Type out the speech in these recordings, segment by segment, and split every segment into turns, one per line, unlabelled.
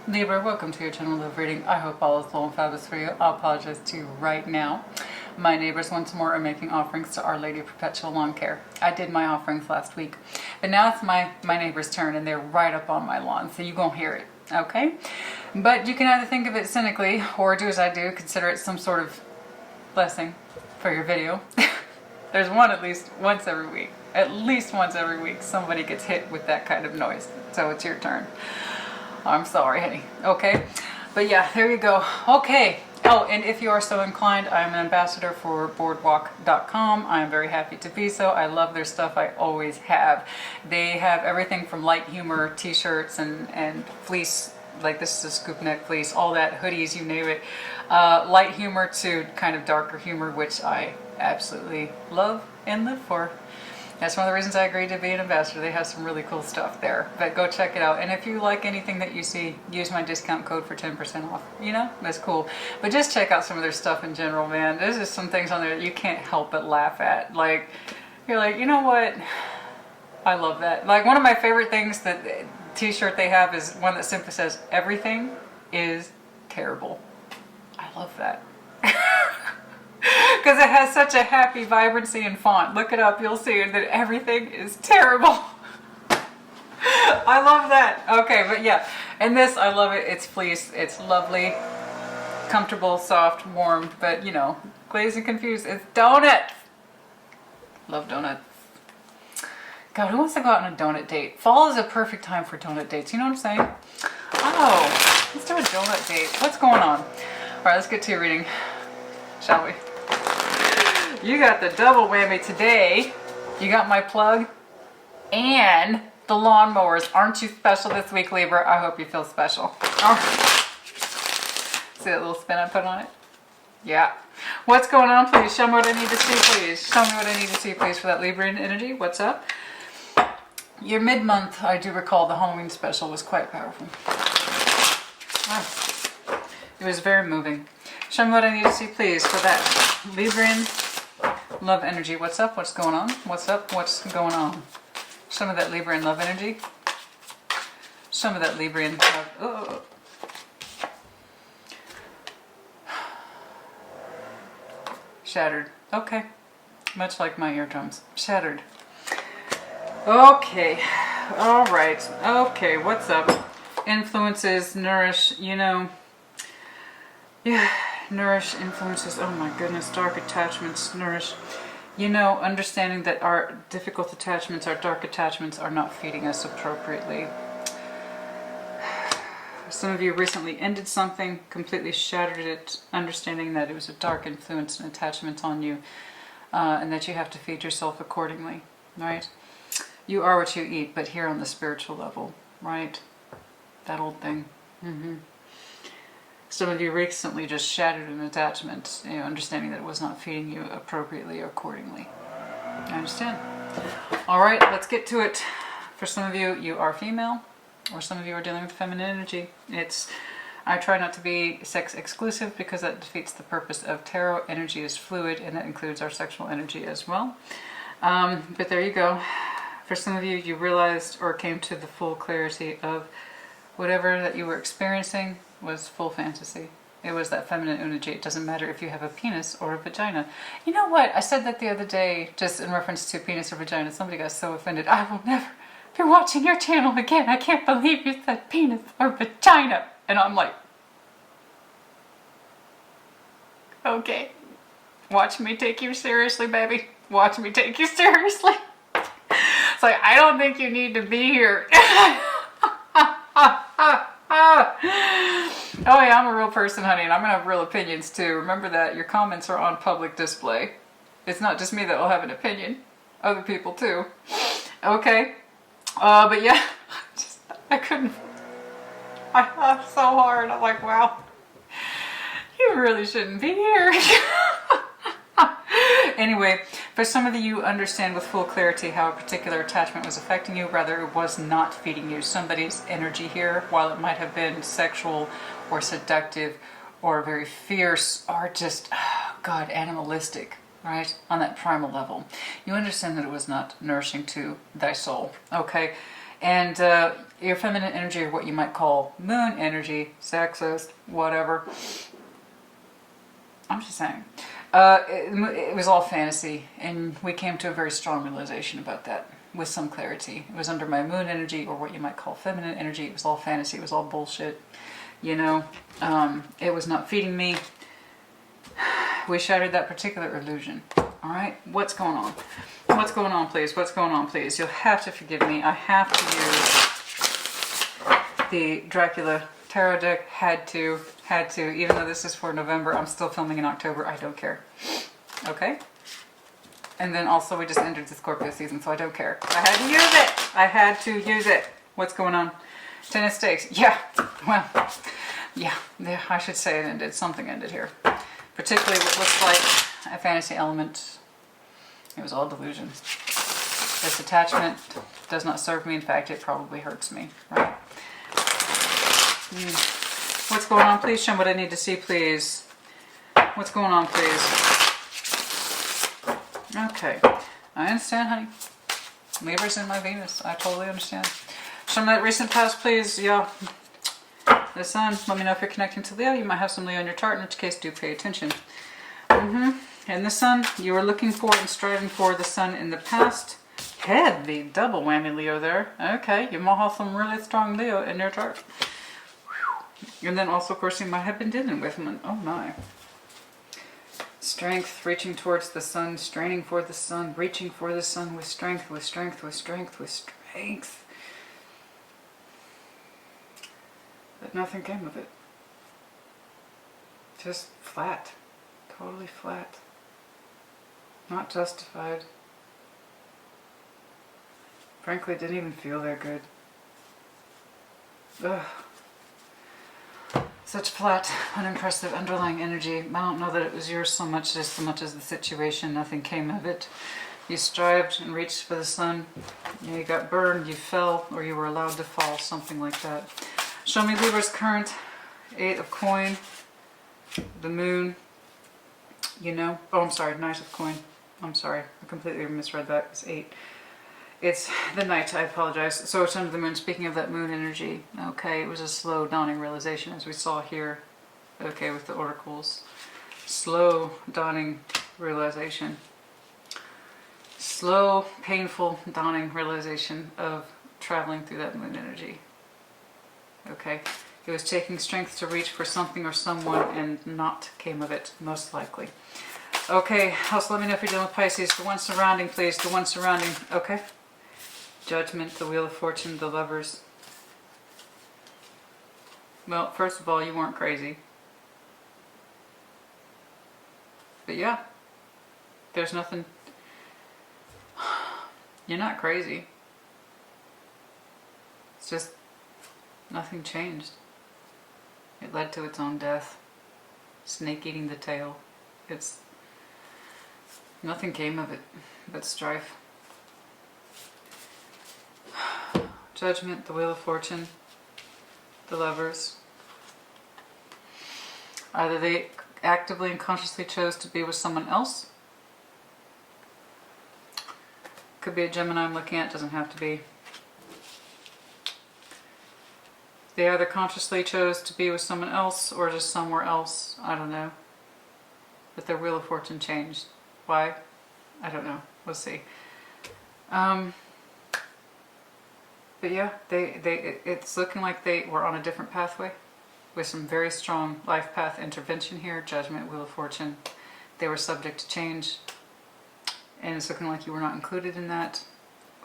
Libra, welcome to your general love reading. I hope all is well and fabulous for you. I'll apologize to you right now. My neighbors once more are making offerings to Our Lady of Perpetual Lawn Care. I did my offerings last week, but now it's my neighbor's turn and they're right up on my lawn, so you're going to hear it, okay? But you can either think of it cynically or do as I do, consider it some sort of blessing for your video. There's one at least once every week. At least once every week somebody gets hit with that kind of noise, so it's your turn. I'm sorry, honey. Okay, but yeah, there you go. Okay. Oh, and if you are so inclined, I'm an ambassador for boardwalk.com. I am very happy to be so. I love their stuff. I always have. They have everything from light humor t-shirts and fleece, like this is a scoop neck fleece, all that, hoodies, you name it. Light humor to kind of darker humor, which I absolutely love and live for. That's one of the reasons I agreed to be an ambassador. They have some really cool stuff there. But go check it out. And if you like anything that you see, use my discount code for 10% off. You know, that's cool. But just check out some of their stuff in general, man. There's just some things on there that you can't help but laugh at. Like, you're like, you know what? I love that. Like, one of my favorite things, that t-shirt they have is one that simply says, everything is terrible. I love that. Because it has such a happy vibrancy and font. Look it up, you'll see that everything is terrible. I love that. Okay, but yeah, and this, I love it. It's fleece, it's lovely, comfortable, soft, warm, but you know, glazed and confused. It's donuts. Love donuts. God, who wants to go out on a donut date? Fall is a perfect time for donut dates, you know what I'm saying? Oh, let's do a donut date. What's going on? All right, let's get to your reading, shall we? You got the double whammy today. You got my plug and the lawnmowers. Aren't you special this week, Libra? I hope you feel special. Oh. See that little spin I put on it? Yeah. What's going on, please? Show me what I need to see, please. Show me what I need to see, please, for that Libra energy. What's up? Your mid-month, I do recall the Halloween special was quite powerful. Oh. It was very moving. Show me what I need to see, please, for that Libran love energy. What's up? What's going on? What's up? What's going on? Some of that Libran love energy. Some of that Libran love. Oh. Shattered. Okay. Much like my eardrums. Shattered. Okay. All right. Okay. What's up? Influences, nourish, you know. Yeah. Nourish, influences, oh my goodness, dark attachments, nourish. You know, understanding that our difficult attachments, our dark attachments are not feeding us appropriately. Some of you recently ended something, completely shattered it, understanding that it was a dark influence and attachment on you, and that you have to feed yourself accordingly, right? You are what you eat, but here on the spiritual level, right? That old thing. Mm-hmm. Some of you recently just shattered an attachment, you know, understanding that it was not feeding you appropriately or accordingly. I understand. All right, let's get to it. For some of you, you are female, or some of you are dealing with feminine energy. I try not to be sex exclusive because that defeats the purpose of tarot. Energy is fluid, and that includes our sexual energy as well. But there you go. For some of you, you realized or came to the full clarity of whatever that you were experiencing was full fantasy. It was that feminine energy. It doesn't matter if you have a penis or a vagina. You know what? I said that the other day, just in reference to penis or vagina. Somebody got so offended. I will never be watching your channel again. I can't believe you said penis or vagina. And I'm like, okay. Watch me take you seriously, baby. Watch me take you seriously. It's like, I don't think you need to be here. Oh yeah, I'm a real person, honey, and I'm gonna have real opinions too. Remember that your comments are on public display. It's not just me that will have an opinion. Other people too. Okay. But yeah, I couldn't. I laughed so hard. I'm like, wow, you really shouldn't be here. Anyway, for some of you understand with full clarity how a particular attachment was affecting you, rather it was not feeding you. Somebody's energy here, while it might have been sexual or seductive or very fierce or just, oh God, animalistic, right? On that primal level. You understand that it was not nourishing to thy soul, okay? And your feminine energy, or what you might call moon energy, sexist, whatever. I'm just saying. It was all fantasy, and we came to a very strong realization about that with some clarity. It was under my moon energy, or what you might call feminine energy. It was all fantasy. It was all bullshit. You know, it was not feeding me. We shattered that particular illusion. All right, what's going on? What's going on, please? What's going on, please? You'll have to forgive me. I have to use the Dracula tarot deck. Had to. Even though this is for November, I'm still filming in October. I don't care. Okay? And then also we just entered the Scorpio season, so I don't care. I had to use it. I had to use it. What's going on? Ten of Stakes. Yeah. Well, yeah. I should say it ended. Something ended here. Particularly what looks like a fantasy element. It was all delusion. This attachment does not serve me. In fact, it probably hurts me. Right? What's going on, please? Show me what I need to see, please. What's going on, please? Okay. I understand, honey. Libra's in my Venus. I totally understand. Show me that recent past, please. Yeah. The Sun. Let me know if you're connecting to Leo. You might have some Leo in your chart, in which case do pay attention. And the Sun, you were looking for and striving for the Sun in the past. Heavy double whammy Leo there. Okay, you might have some really strong Leo in your chart. And then also, of course, you might have been dealing with them. Oh my. Strength, reaching towards the Sun, straining for the Sun, reaching for the Sun with strength, with strength, with strength, with strength. But nothing came of it. Just flat. Totally flat. Not justified. Frankly, it didn't even feel that good. Ugh. Such flat, unimpressive underlying energy. I don't know that it was yours so much, just so much as the situation. Nothing came of it. You strived and reached for the Sun. You got burned, you fell, or you were allowed to fall, something like that. Show me Libra's current. 8 of coin. The Moon. You know. Oh, I'm sorry. Knight of coin. I'm sorry. I completely misread that. It's 8. It's the Knight. I apologize. So it's under the Moon. Speaking of that Moon energy. Okay. It was a slow dawning realization, as we saw here. Okay, with the oracles. Slow dawning realization. Slow, painful dawning realization of traveling through that Moon energy. Okay. It was taking strength to reach for something or someone, and not came of it, most likely. Okay, also let me know if you're dealing with Pisces. The one surrounding, please. The one surrounding. Okay. Judgment, the Wheel of Fortune, the Lovers. Well, first of all, you weren't crazy. But yeah, there's nothing. You're not crazy. It's just nothing changed. It led to its own death. Snake eating the tail. It's nothing came of it but strife. Judgment, the Wheel of Fortune, the Lovers. Either they actively and consciously chose to be with someone else. Could be a Gemini I'm looking at, doesn't have to be. They either consciously chose to be with someone else or just somewhere else. I don't know. But their Wheel of Fortune changed. Why? I don't know. We'll see. But yeah, it's looking like they were on a different pathway with some very strong life path intervention here. Judgment, Wheel of Fortune. They were subject to change. And it's looking like you were not included in that.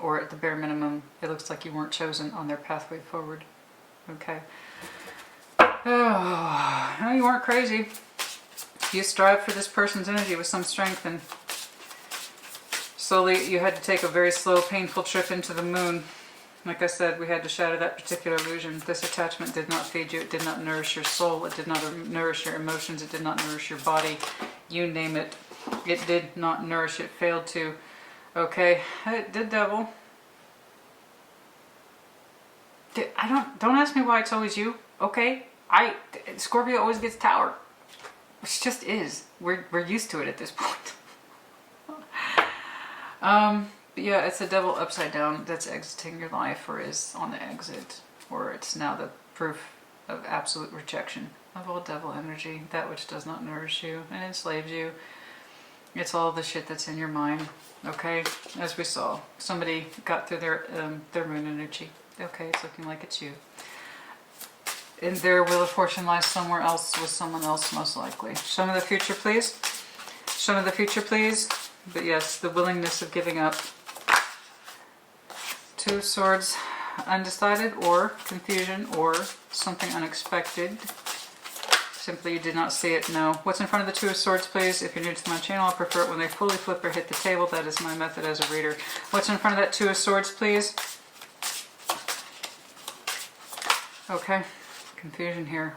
Or at the bare minimum, it looks like you weren't chosen on their pathway forward. Okay. Oh, no, you weren't crazy. You strived for this person's energy with some strength, and slowly you had to take a very slow, painful trip into the Moon. Like I said, we had to shatter that particular illusion. This attachment did not feed you. It did not nourish your soul. It did not nourish your emotions. It did not nourish your body. You name it. It did not nourish. It failed to. Okay. It did, devil. Don't ask me why it's always you. Okay? Scorpio always gets Tower. Which just is. We're used to it at this point. But yeah, it's a devil upside down that's exiting your life, or is on the exit, or it's now the proof of absolute rejection of all devil energy, that which does not nourish you and enslaves you. It's all the shit that's in your mind, okay? As we saw, somebody got through their moon energy. Okay, it's looking like it's you. And their wheel of fortune lies somewhere else with someone else, most likely. Show me the future, please. Show me the future, please. But yes, the willingness of giving up. Two of Swords, undecided, or confusion, or something unexpected. Simply you did not see it, no. What's in front of the Two of Swords, please? If you're new to my channel, I prefer it when they fully flip or hit the table. That is my method as a reader. What's in front of that Two of Swords, please? Okay, confusion here.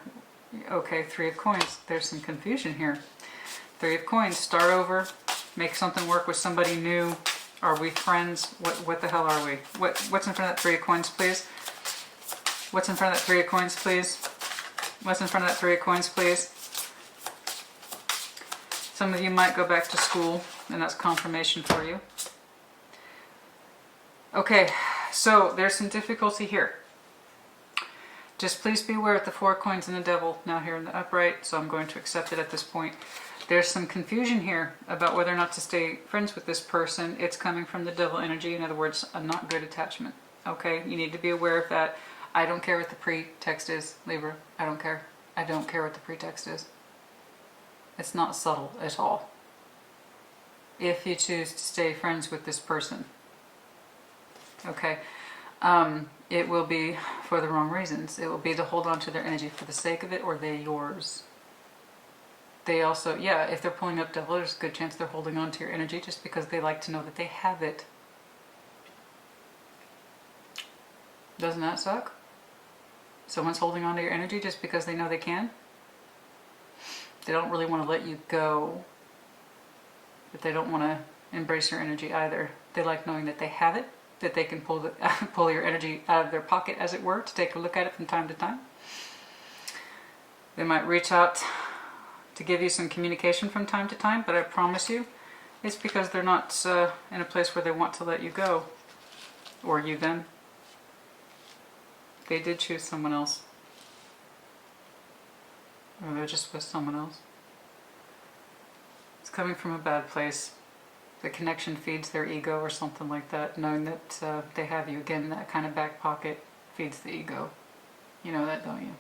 Okay, Three of Coins. There's some confusion here. Three of Coins, start over, make something work with somebody new. Are we friends? What the hell are we? What's in front of that Three of Coins, please? What's in front of that Three of Coins, please? What's in front of that Three of Coins, please? Some of you might go back to school, and that's confirmation for you. Okay, so there's some difficulty here. Just please be aware of the Four of Coins and the Devil now here in the upright, so I'm going to accept it at this point. There's some confusion here about whether or not to stay friends with this person. It's coming from the Devil energy, in other words, a not good attachment. Okay, you need to be aware of that. I don't care what the pretext is, Libra. I don't care. I don't care what the pretext is. It's not subtle at all. If you choose to stay friends with this person, okay, it will be for the wrong reasons. It will be to hold on to their energy for the sake of it, or they yours. They also, yeah, if they're pulling up Devil, there's a good chance they're holding on to your energy just because they like to know that they have it. Doesn't that suck? Someone's holding on to your energy just because they know they can. They don't really want to let you go, but they don't want to embrace your energy either. They like knowing that they have it, that they can pull your energy out of their pocket, as it were, to take a look at it from time to time. They might reach out to give you some communication from time to time, but I promise you, it's because they're not in a place where they want to let you go, or you them. They did choose someone else. Or they're just with someone else. It's coming from a bad place. The connection feeds their ego or something like that, knowing that they have you. Again, that kind of back pocket feeds the ego. You know that, don't you?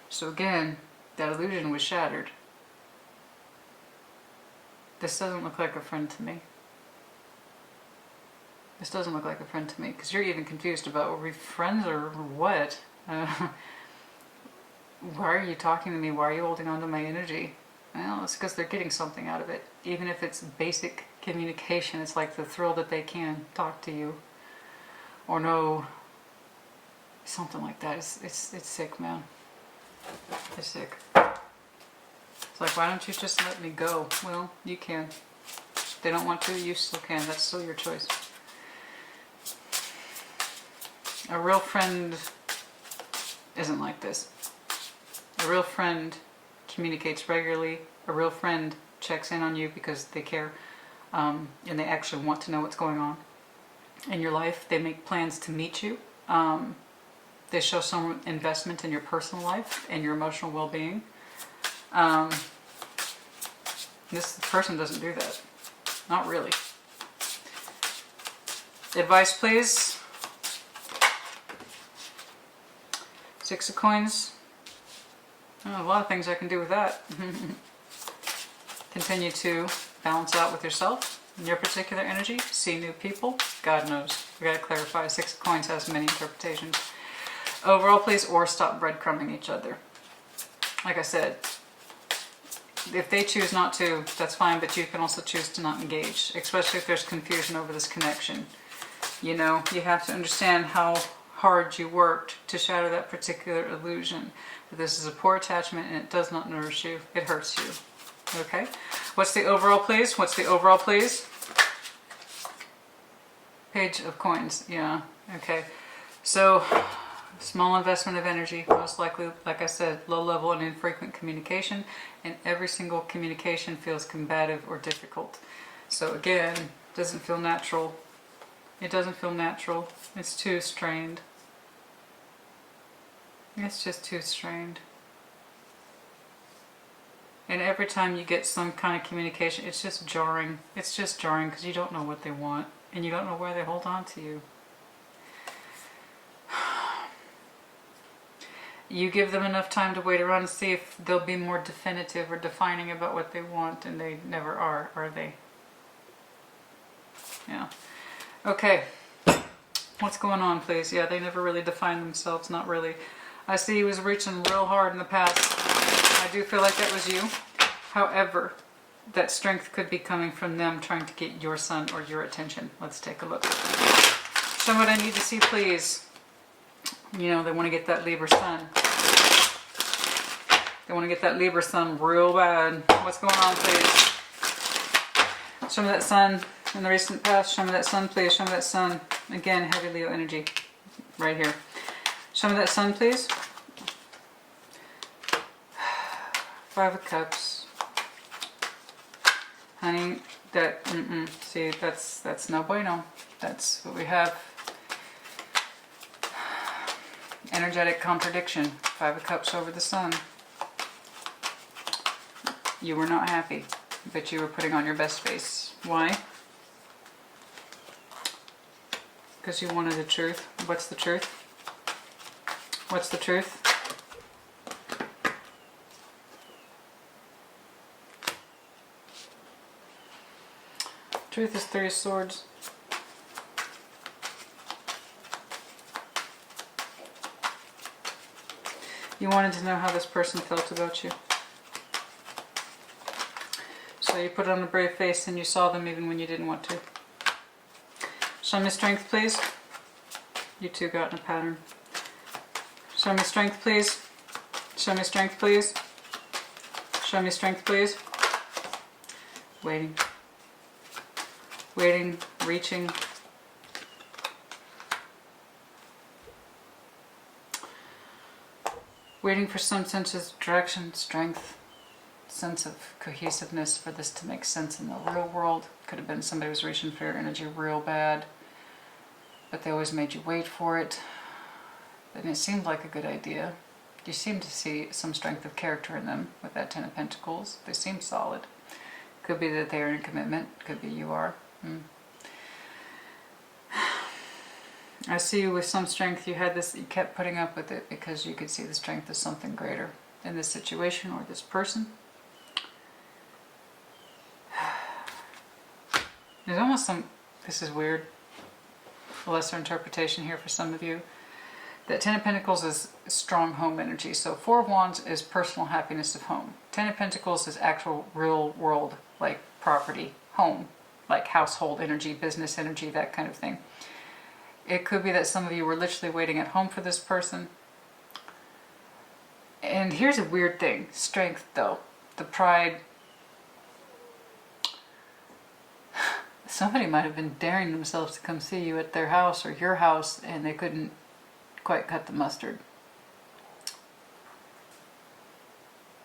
So again, that illusion was shattered. This doesn't look like a friend to me. This doesn't look like a friend to me, because you're even confused about, were we friends or what? Why are you talking to me? Why are you holding on to my energy? Well, it's because they're getting something out of it. Even if it's basic communication, it's like the thrill that they can talk to you. Or know something like that. It's sick, man. It's sick. It's like, why don't you just let me go? Well, you can. If they don't want to, you still can. That's still your choice. A real friend isn't like this. A real friend communicates regularly. A real friend checks in on you because they care, and they actually want to know what's going on in your life. They make plans to meet you. They show some investment in your personal life and your emotional well-being. This person doesn't do that. Not really. Advice, please. Six of Coins. Oh, a lot of things I can do with that. Continue to balance out with yourself and your particular energy. See new people. God knows. We gotta clarify. Six of Coins has many interpretations. Overall, please, or stop breadcrumbing each other. Like I said, if they choose not to, that's fine, but you can also choose to not engage, especially if there's confusion over this connection. You know, you have to understand how hard you worked to shatter that particular illusion. But this is a poor attachment and it does not nourish you. It hurts you. Okay? What's the overall, please? What's the overall, please? Page of Coins. Yeah. Okay. So, small investment of energy, most likely, like I said, low level and infrequent communication, and every single communication feels combative or difficult. So again, Doesn't feel natural. It doesn't feel natural. It's too strained. It's just too strained. And every time you get some kind of communication, it's just jarring. It's just jarring because you don't know what they want. And you don't know why they hold on to you. You give them enough time to wait around and see if they'll be more definitive or defining about what they want, and they never are they? Yeah. Okay. What's going on, please? Yeah, they never really define themselves, not really. I see he was reaching real hard in the past. I do feel like that was you. However, that strength could be coming from them trying to get your sun or your attention. Let's take a look. Show me what I need to see, please. You know, they want to get that Libra sun. They want to get that Libra sun real bad. What's going on, please? Show me that sun in the recent past. Show me that sun, please. Show me that sun. Again, heavy Leo energy. Right here. Show me that sun, please. Five of Cups. Honey, that, see, that's no bueno. That's what we have. Energetic contradiction. Five of Cups over the sun. You were not happy, but you were putting on your best face. Why? Because you wanted the truth. What's the truth? What's the truth? Truth is Three of Swords. You wanted to know how this person felt about you. So you put on a brave face and you saw them even when you didn't want to. Show me strength, please. You two got in a pattern. Show me strength, please. Show me strength, please. Show me strength, please. Waiting. Waiting, reaching. Waiting for some sense of direction, strength, sense of cohesiveness for this to make sense in the real world. Could have been somebody who was reaching for your energy real bad, but they always made you wait for it. And it seemed like a good idea. You seem to see some strength of character in them with that Ten of Pentacles. They seem solid. Could be that they are in commitment. Could be you are. I see you with some strength. You had this, you kept putting up with it because you could see the strength of something greater in this situation or this person. There's almost some, this is weird, a lesser interpretation here for some of you. That Ten of Pentacles is strong home energy. So Four of Wands is personal happiness of home. Ten of Pentacles is actual real world, like property, home, like household energy, business energy, that kind of thing. It could be that some of you were literally waiting at home for this person. And here's a weird thing. Strength, though. The pride. Somebody might have been daring themselves to come see you at their house or your house, and they couldn't quite cut the mustard.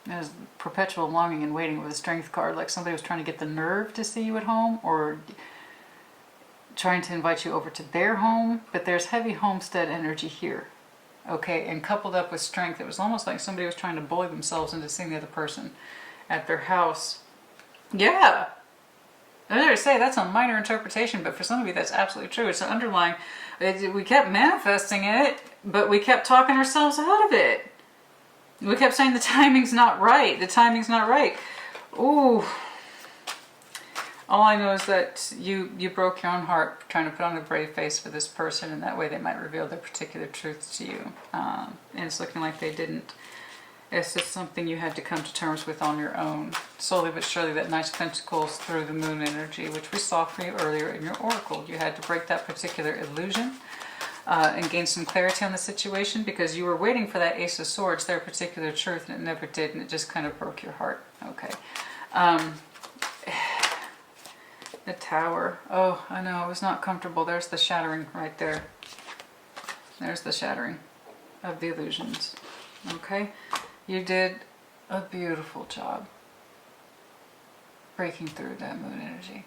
There's perpetual longing and waiting with a strength card, like somebody was trying to get the nerve to see you at home, or trying to invite you over to their home, but there's heavy homestead energy here. Okay, and coupled up with strength, it was almost like somebody was trying to bully themselves into seeing the other person at their house. Yeah! I was going to say, that's a minor interpretation, but for some of you that's absolutely true. It's an underlying, we kept manifesting it, but we kept talking ourselves out of it. We kept saying the timing's not right, the timing's not right. Ooh. All I know is that you broke your own heart trying to put on a brave face for this person, and that way they might reveal their particular truth to you. And it's looking like they didn't. It's just something you had to come to terms with on your own. Slowly but surely, that Knight of Pentacles through the moon energy, which we saw for you earlier in your oracle. You had to break that particular illusion and gain some clarity on the situation, because you were waiting for that Ace of Swords, their particular truth, and it never did, and it just kind of broke your heart. Okay. The Tower. Oh, I know, it was not comfortable. There's the shattering right there. There's the shattering of the illusions. Okay? You did a beautiful job breaking through that moon energy.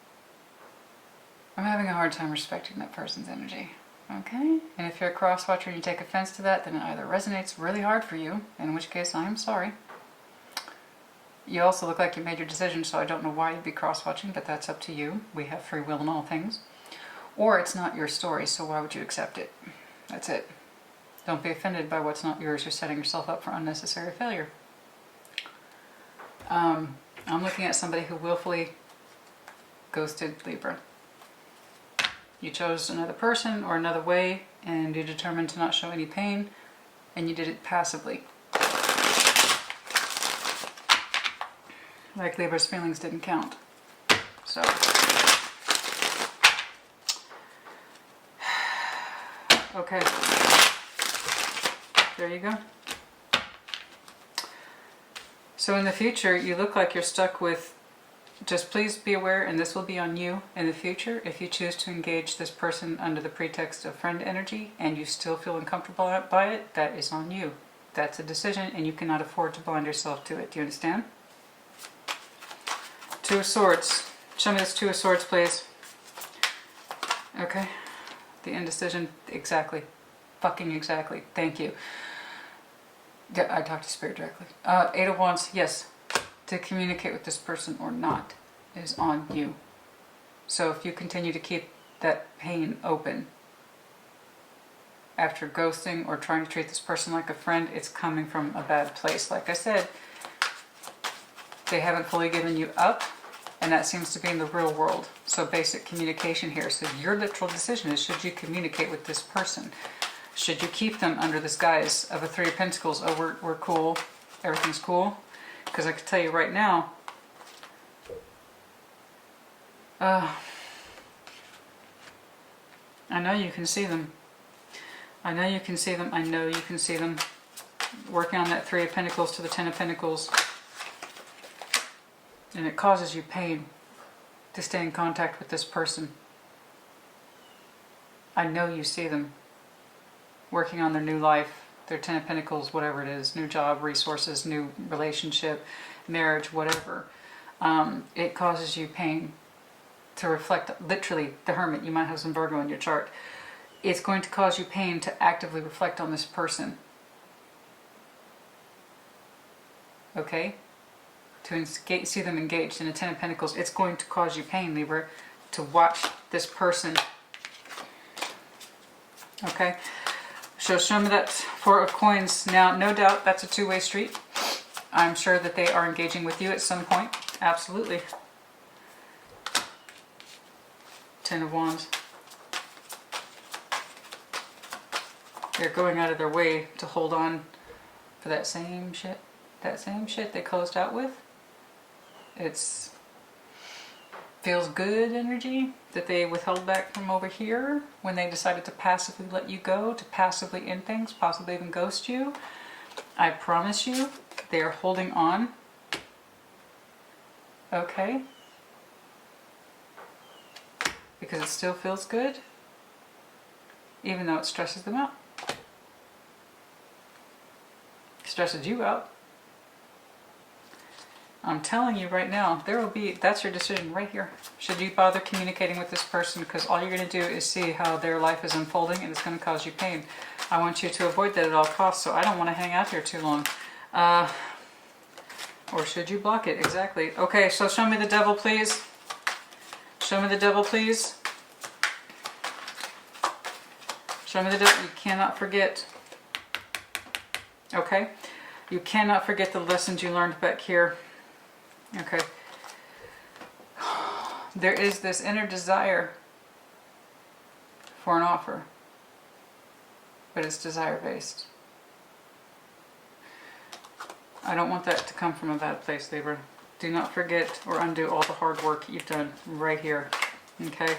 I'm having a hard time respecting that person's energy. Okay? And if you're a cross-watcher and you take offense to that, then it either resonates really hard for you, in which case I am sorry. You also look like you made your decision, so I don't know why you'd be cross-watching, but that's up to you. We have free will in all things. Or it's not your story, so why would you accept it? That's it. Don't be offended by what's not yours. You're setting yourself up for unnecessary failure. I'm looking at somebody who willfully ghosted Libra. You chose another person or another way, and you determined to not show any pain, and you did it passively. Like Libra's feelings didn't count. So, okay, there you go. So in the future, you look like you're stuck with, just please be aware, and this will be on you in the future, if you choose to engage this person under the pretext of friend energy and you still feel uncomfortable by it, that is on you. That's a decision and you cannot afford to blind yourself to it. Do you understand? Two of Swords. Show me this Two of Swords, please. Okay. The indecision, exactly. Fucking exactly. Thank you. I talked to Spirit directly. Eight of Wands, yes. To communicate with this person or not is on you. So if you continue to keep that pain open after ghosting or trying to treat this person like a friend, it's coming from a bad place. Like I said, they haven't fully given you up, and that seems to be in the real world. So basic communication here. So your literal decision is, should you communicate with this person? Should you keep them under this guise of a Three of Pentacles? Oh, we're cool. Everything's cool. Because I can tell you right now, I know you can see them. I know you can see them. I know you can see them. Working on that Three of Pentacles to the Ten of Pentacles. And it causes you pain to stay in contact with this person. I know you see them. Working on their new life, their Ten of Pentacles, whatever it is, new job, resources, new relationship, marriage, whatever. It causes you pain to reflect, literally, the Hermit, you might have some Virgo in your chart. It's going to cause you pain to actively reflect on this person. Okay? To see them engaged in a Ten of Pentacles, it's going to cause you pain, Libra, to watch this person. Okay? So show me that Four of Coins. Now, no doubt that's a two-way street. I'm sure that they are engaging with you at some point. Absolutely. Ten of Wands. They're going out of their way to hold on for that same shit. That same shit they closed out with. It's feels good energy that they withheld back from over here when they decided to passively let you go, to passively end things, possibly even ghost you. I promise you, they are holding on. Okay? Because it still feels good, even though it stresses them out. It stresses you out. I'm telling you right now, there will be, that's your decision right here. Should you bother communicating with this person? Because all you're going to do is see how their life is unfolding and it's going to cause you pain. I want you to avoid that at all costs, so I don't want to hang out here too long. Or should you block it? Exactly. Okay, so show me the Devil, please. Show me the Devil, please. Show me the Devil. You cannot forget. Okay? You cannot forget the lessons you learned back here. Okay. There is this inner desire for an offer, but it's desire-based. I don't want that to come from a bad place, Libra. Do not forget or undo all the hard work you've done right here. Okay?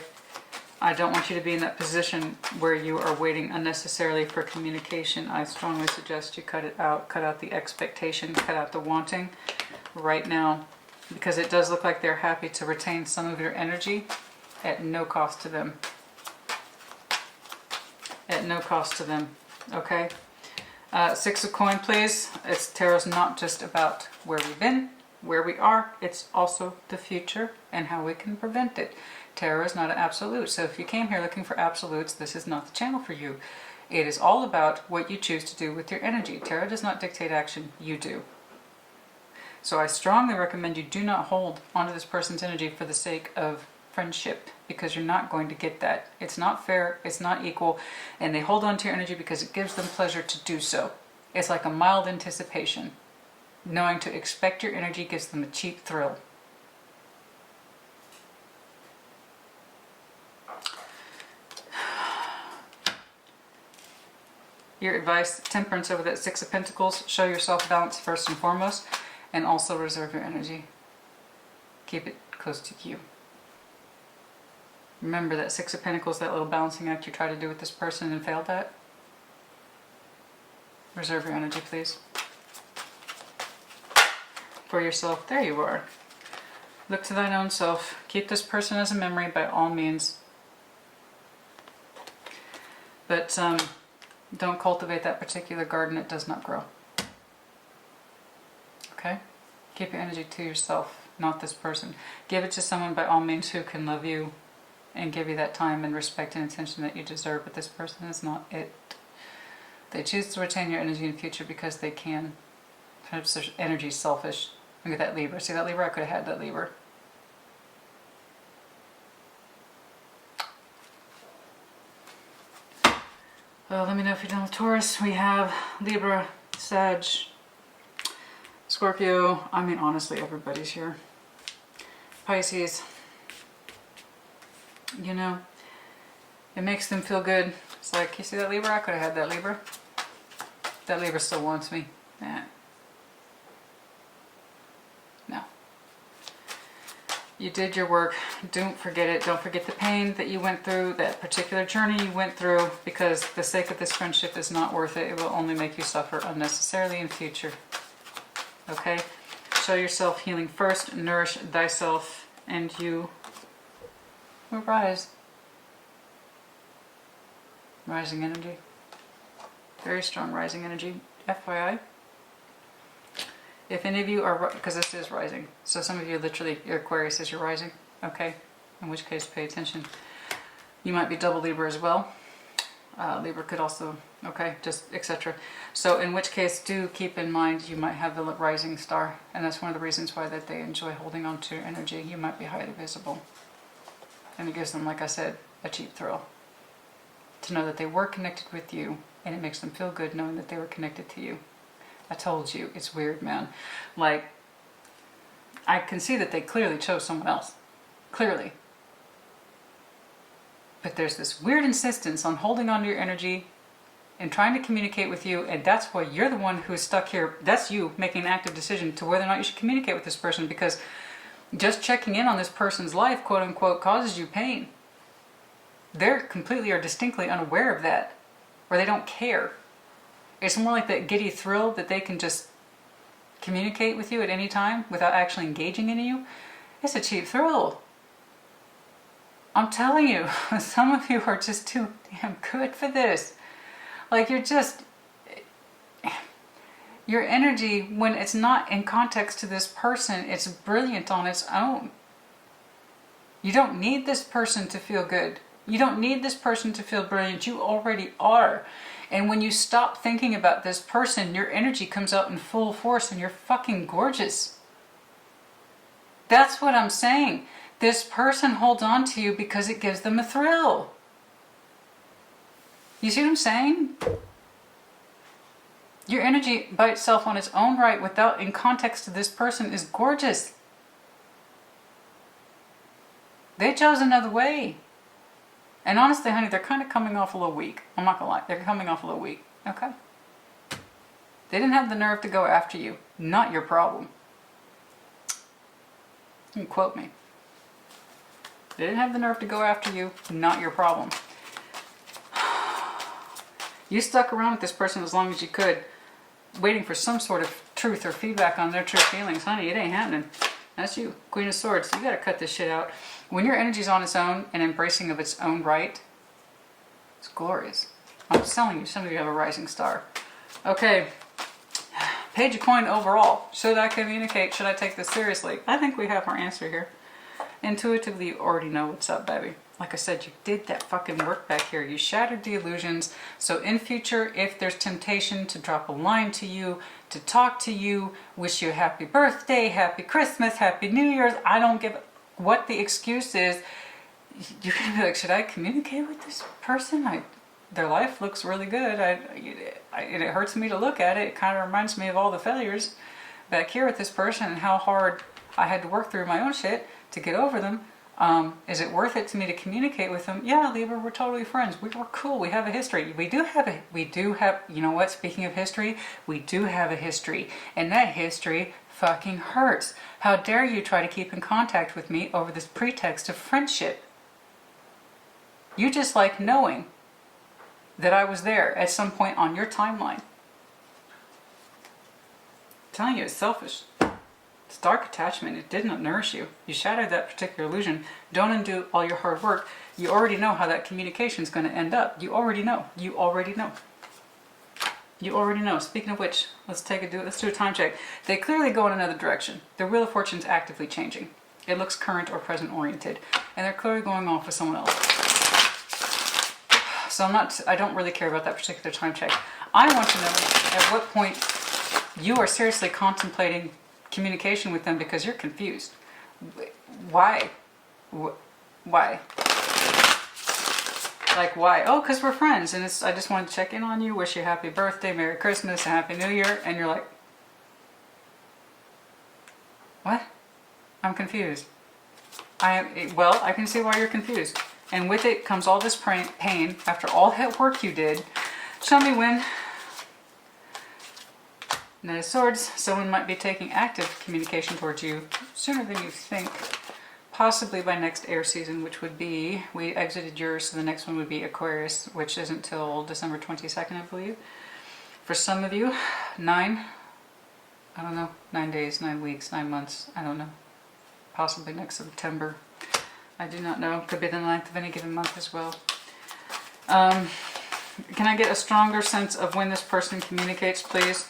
I don't want you to be in that position where you are waiting unnecessarily for communication. I strongly suggest you cut it out. Cut out the expectation. Cut out the wanting right now. Because it does look like they're happy to retain some of your energy at no cost to them. At no cost to them. Okay? Six of Coin, please. Tarot's not just about where we've been. where we are, it's also the future and how we can prevent it. Tarot is not an absolute, so if you came here looking for absolutes, this is not the channel for you. It is all about what you choose to do with your energy. Tarot does not dictate action, you do. So I strongly recommend you do not hold onto this person's energy for the sake of friendship, because you're not going to get that. It's not fair, it's not equal, and they hold on to your energy because it gives them pleasure to do so. It's like a mild anticipation. Knowing to expect your energy gives them a cheap thrill. Your advice, temperance over that Six of Pentacles. Show yourself balance first and foremost, and also reserve your energy. Keep it close to you. Remember that Six of Pentacles, that little balancing act you tried to do with this person and failed at? Reserve your energy, please. For yourself, there you are. Look to thine own self. Keep this person as a memory by all means. But don't cultivate that particular garden, it does not grow. Okay? Keep your energy to yourself, not this person. Give it to someone by all means who can love you and give you that time and respect and attention that you deserve, but this person is not it. They choose to retain your energy in the future because they can. Perhaps their energy is selfish. Look at that Libra. See that Libra? I could have had that Libra. Well, let me know if you're done with Taurus. We have Libra, Sag, Scorpio. I mean, honestly, everybody's here. Pisces. You know, it makes them feel good. It's like, you see that Libra? I could have had that Libra. That Libra still wants me. Nah. No. You did your work. Don't forget it. Don't forget the pain that you went through, that particular journey you went through, because the sake of this friendship is not worth it. It will only make you suffer unnecessarily in future. Okay? Show yourself healing first. Nourish thyself, and you will rise. Rising energy. Very strong rising energy. FYI. If any of you are, because this is rising, so some of you literally, your Aquarius is your rising, okay? In which case, pay attention. You might be double Libra as well. Libra could also, okay, just etc. So in which case, do keep in mind you might have the rising star, and that's one of the reasons why that they enjoy holding on to your energy. You might be highly visible. And it gives them, like I said, a cheap thrill. To know that they were connected with you, and it makes them feel good knowing that they were connected to you. I told you, it's weird, man. Like, I can see that they clearly chose someone else. Clearly. But there's this weird insistence on holding on to your energy and trying to communicate with you, and that's why you're the one who's stuck here. That's you making an active decision to whether or not you should communicate with this person, because just checking in on this person's life, quote unquote, causes you pain. They're completely or distinctly unaware of that, or they don't care. It's more like that giddy thrill that they can just communicate with you at any time without actually engaging in you. It's a cheap thrill. I'm telling you, some of you are just too damn good for this. Like, you're just, your energy, when it's not in context to this person, it's brilliant on its own. You don't need this person to feel good. You don't need this person to feel brilliant. You already are. And when you stop thinking about this person, your energy comes out in full force and you're fucking gorgeous. That's what I'm saying. This person holds on to you because it gives them a thrill. You see what I'm saying? Your energy by itself on its own right, without in context to this person, is gorgeous. They chose another way. And honestly, honey, they're kind of coming off a little weak. I'm not gonna lie. They're coming off a little weak. Okay? They didn't have the nerve to go after you. Not your problem. You can quote me. They didn't have the nerve to go after you. Not your problem. You stuck around with this person as long as you could, waiting for some sort of truth or feedback on their true feelings. Honey, it ain't happening. That's you. Queen of Swords. You gotta cut this shit out. When your energy's on its own and embracing of its own right, it's glorious. I'm just telling you, some of you have a rising star. Okay. Page of coin overall. Should I communicate? Should I take this seriously? I think we have our answer here. Intuitively, you already know what's up, baby. Like I said, you did that fucking work back here. You shattered the illusions. So in future, if there's temptation to drop a line to you, to talk to you, wish you a happy birthday, happy Christmas, happy New Year's, I don't give what the excuse is. You're gonna be like, should I communicate with this person? Their life looks really good. It hurts me to look at it. It kind of reminds me of all the failures back here with this person and how hard I had to work through my own shit to get over them. Is it worth it to me to communicate with them? Yeah, Libra, we're totally friends. We're cool. We have a history. We do have, you know what, speaking of history, we do have a history. And that history fucking hurts. How dare you try to keep in contact with me over this pretext of friendship? You just like knowing that I was there at some point on your timeline. I'm telling you, it's selfish. It's dark attachment. It did not nourish you. You shattered that particular illusion. Don't undo all your hard work. You already know how that communication is going to end up. You already know. You already know. You already know. Speaking of which, let's do a time check. They clearly go in another direction. Their Wheel of Fortune is actively changing. It looks current or present oriented, and they're clearly going off with someone else. So I don't really care about that particular time check. I want to know at what point you are seriously contemplating communication with them because you're confused. Why? Why? Like, why? Oh, because we're friends, and I just want to check in on you, wish you a happy birthday, Merry Christmas, a Happy New Year, and you're like, what? I'm confused. Well, I can see why you're confused. And with it comes all this pain after all that work you did. Show me when. Knight of Swords. Someone might be taking active communication towards you sooner than you think. Possibly by next air season, which would be, we exited yours, so the next one would be Aquarius, which isn't till December 22nd, I believe. For some of you, 9 days, 9 weeks, 9 months, I don't know. Possibly next September. I do not know. Could be the 9th of any given month as well. Can I get a stronger sense of when this person communicates, please?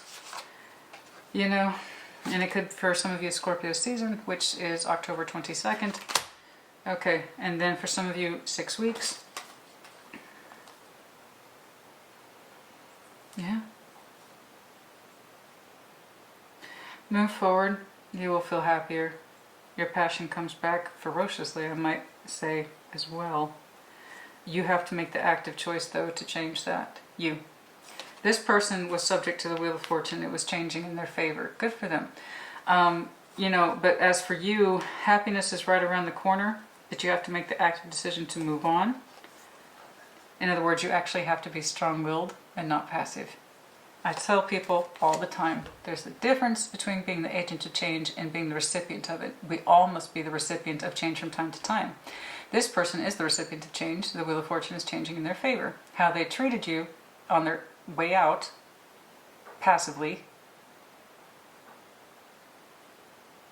You know, and it could, for some of you, Scorpio season, which is October 22nd. Okay, and then for some of you, 6 weeks. Yeah. Move forward. You will feel happier. Your passion comes back ferociously, I might say, as well. You have to make the active choice, though, to change that. You. This person was subject to the Wheel of Fortune. It was changing in their favor. Good for them. You know, but as for you, happiness is right around the corner, but you have to make the active decision to move on. In other words, you actually have to be strong-willed and not passive. I tell people all the time, there's a difference between being the agent of change and being the recipient of it. We all must be the recipient of change from time to time. This person is the recipient of change. The Wheel of Fortune is changing in their favor. How they treated you on their way out, passively,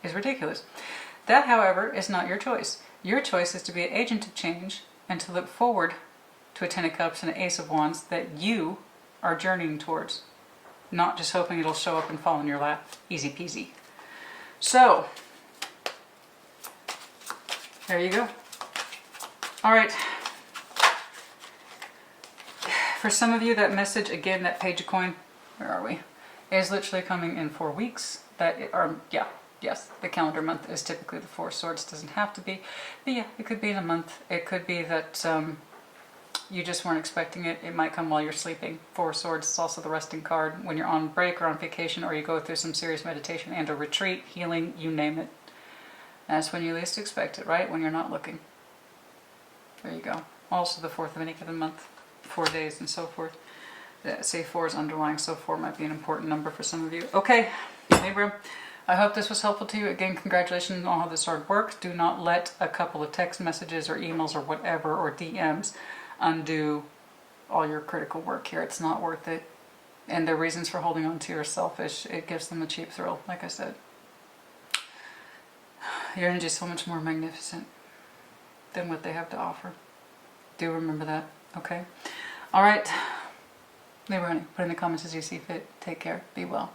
is ridiculous. That, however, is not your choice. Your choice is to be an agent of change and to look forward to a Ten of Cups and an Ace of Wands that you are journeying towards. Not just hoping it'll show up and fall in your lap. Easy peasy. So, there you go. All right. For some of you, that message, again, that Page of Coin, where are we, is literally coming in 4 weeks. Yes, the calendar month is typically the 4 of Swords. Doesn't have to be. But yeah, it could be in a month. It could be that you just weren't expecting it. It might come while you're sleeping. 4 of Swords is also the resting card. When you're on break or on vacation or you go through some serious meditation and a retreat, healing, you name it. That's when you least expect it, right? When you're not looking. There you go. Also the 4th of any given month. 4 days and so forth. Say 4 is underlying, so 4 might be an important number for some of you. Okay, Libra. I hope this was helpful to you. Again, congratulations on how this hard work. Do not let a couple of text messages or emails or whatever or DMs undo all your critical work here. It's not worth it. And the reasons for holding on to you are selfish. It gives them a cheap thrill, like I said. Your energy is so much more magnificent than what they have to offer. Do remember that, okay? All right. Libra, honey, put in the comments as you see fit. Take care. Be well.